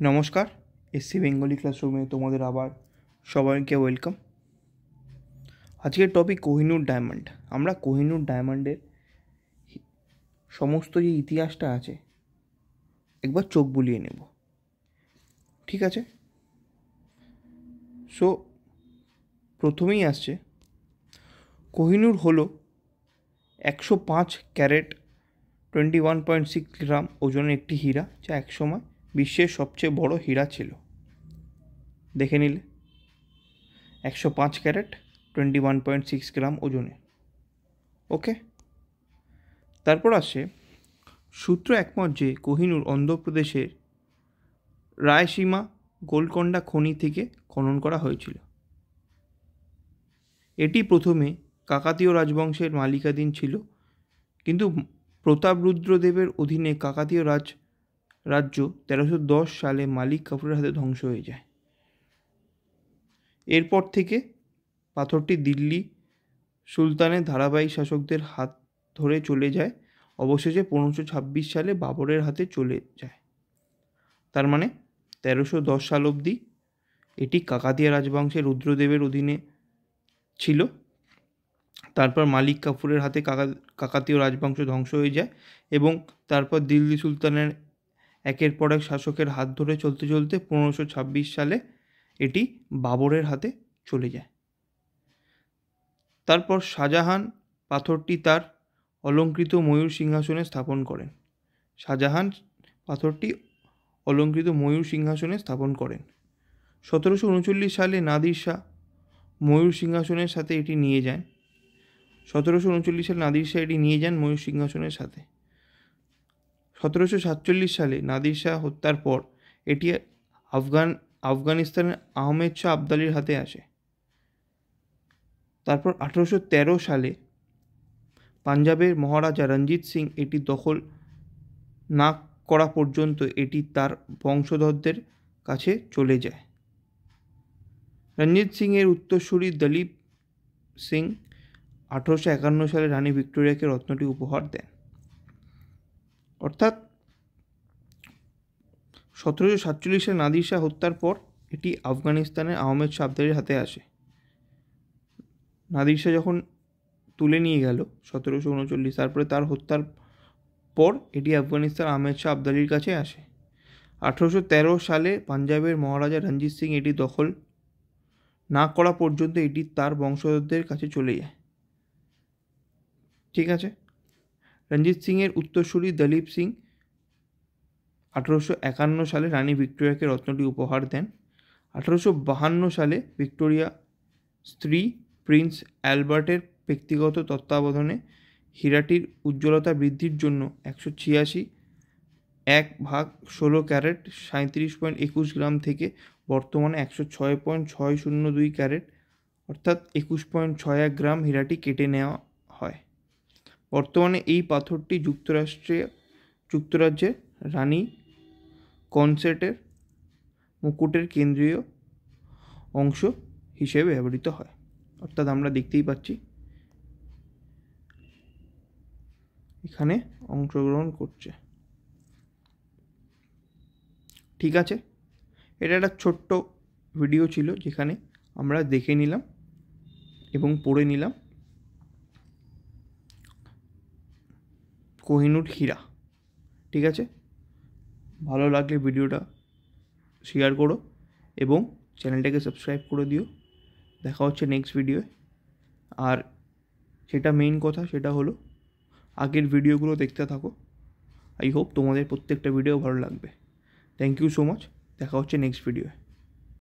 নমস্কার, SC Bengali ক্লাসরুমে তোমাদের আবার সবাইকে ওয়েলকাম। আজকের টপিক কোহিনূর ডায়মন্ড। আমরা কোহিনূর ডায়মন্ডের সমস্ত যে ইতিহাসটা আছে একবার চোখ বুলিয়ে নেব, ঠিক আছে? সো প্রথমেই আসছে, কোহিনূর হলো 105 ক্যারেট 21.6 গ্রাম ওজনের একটি হীরা, যা একসময় বিশ্বের সবচেয়ে বড় হীরা ছিল। দেখে নিলে 105 ক্যারেট 21.6 গ্রাম ওজনে। ওকে, তারপর আসে সূত্র একমত যে কোহিনূর অন্ধ্রপ্রদেশের রায়সীমা গোলকোন্ডা খনি থেকে খনন করা হয়েছিল। এটি প্রথমে কাকাতীয় রাজবংশের মালিকাধীন ছিল, কিন্তু প্রতাপরুদ্রদেবের অধীনে কাকাতীয় রাজ্য 1310 সালে মালিক কাফুরের হাতে ধ্বংস হয়ে যায়। এরপর থেকে পাথরটি দিল্লি সুলতানের ধারাবাহিক শাসকদের হাত ধরে চলে যায়, অবশেষে 1526 সালে বাবরের হাতে চলে যায়। তার মানে 1310 সাল অবধি এটি কাকাতীয় রাজবংশের রুদ্রদেবের অধীনে ছিল। তারপর মালিক কাফুরের হাতে কাকাতীয় রাজবংশ ধ্বংস হয়ে যায় এবং তারপর দিল্লি সুলতানের একের পর এক শাসকের হাত ধরে চলতে চলতে 1526 সালে এটি বাবরের হাতে চলে যায়। তারপর শাহজাহান পাথরটি তার অলঙ্কৃত ময়ূর সিংহাসনে স্থাপন করেন। শাহজাহান পাথরটি অলঙ্কৃত ময়ূর সিংহাসনে স্থাপন করেন। 1739 সালে নাদির শাহ ময়ূর সিংহাসনের সাথে এটি নিয়ে যান। 1739 সালে নাদির শাহ এটি নিয়ে যান ময়ূর সিংহাসনের সাথে। 1747 সালে নাদির শাহ হত্যার পর এটি আফগানিস্তানের আহমেদ শাহ আবদালির হাতে আসে। তারপর 1813 সালে পাঞ্জাবের মহারাজা রঞ্জিত সিং এটি দখল না করা পর্যন্ত এটি তার বংশধরদের কাছে চলে যায়। রঞ্জিত সিং এর উত্তরসূরি দলীপ সিং 1851 সালে রানী ভিক্টোরিয়াকে রত্নটি উপহার দেন। অর্থাৎ 1747 সালে নাদির শাহ হত্যার পর এটি আফগানিস্তানের আহমেদ শাহ আবদালির হাতে আসে। নাদির শাহ যখন তুলে নিয়ে গেল 1739, তারপরে তার হত্যার পর এটি আফগানিস্তান আহমেদ শাহ আবদালির কাছে আসে। 1813 সালে পাঞ্জাবের মহারাজা রঞ্জিত সিং এটি দখল না করা পর্যন্ত এটি তার বংশধরদের কাছে চলে যায়, ঠিক আছে? রঞ্জিত সিং এর উত্তরসূরি দলীপ সিং 1851 সালে রানী ভিক্টোরিয়াকে রত্নটি উপহার দেন। 1852 সালে ভিক্টোরিয়া স্ত্রী প্রিন্স অ্যালবার্টের ব্যক্তিগত তত্ত্বাবধানে হীরাটির উজ্জ্বলতা বৃদ্ধির জন্য 186 1/16 ক্যারেট 37.21 গ্রাম থেকে বর্তমানে 106.602 ক্যারেট অর্থাৎ 21.61 গ্রাম হীরাটি কেটে নেওয়া হয়। বর্তমানে এই পাথরটি যুক্তরাজ্যের রানী কনসর্টের মুকুটের কেন্দ্রীয় অংশ হিসেবে ব্যবহৃত হয়। অর্থাৎ আমরা দেখতেই পাচ্ছি এখানে অংশগ্রহণ করছে, ঠিক আছে? এটা একটা ছোট্ট ভিডিও ছিল যেখানে আমরা দেখে নিলাম এবং পড়ে নিলাম কোহিনূর হীরা, ঠিক আছে? ভালো লাগলে ভিডিওটা শেয়ার করো এবং চ্যানেলটাকে সাবস্ক্রাইব করে দিও। দেখা হচ্ছে নেক্সট ভিডিওয়ে। আর সেটা মেইন কথা, সেটা হলো আগের ভিডিওগুলো দেখতে থাকো। আই হোপ তোমাদের প্রত্যেকটা ভিডিও ভালো লাগবে। Thank you so much. দেখা হচ্ছে নেক্সট ভিডিওয়ে।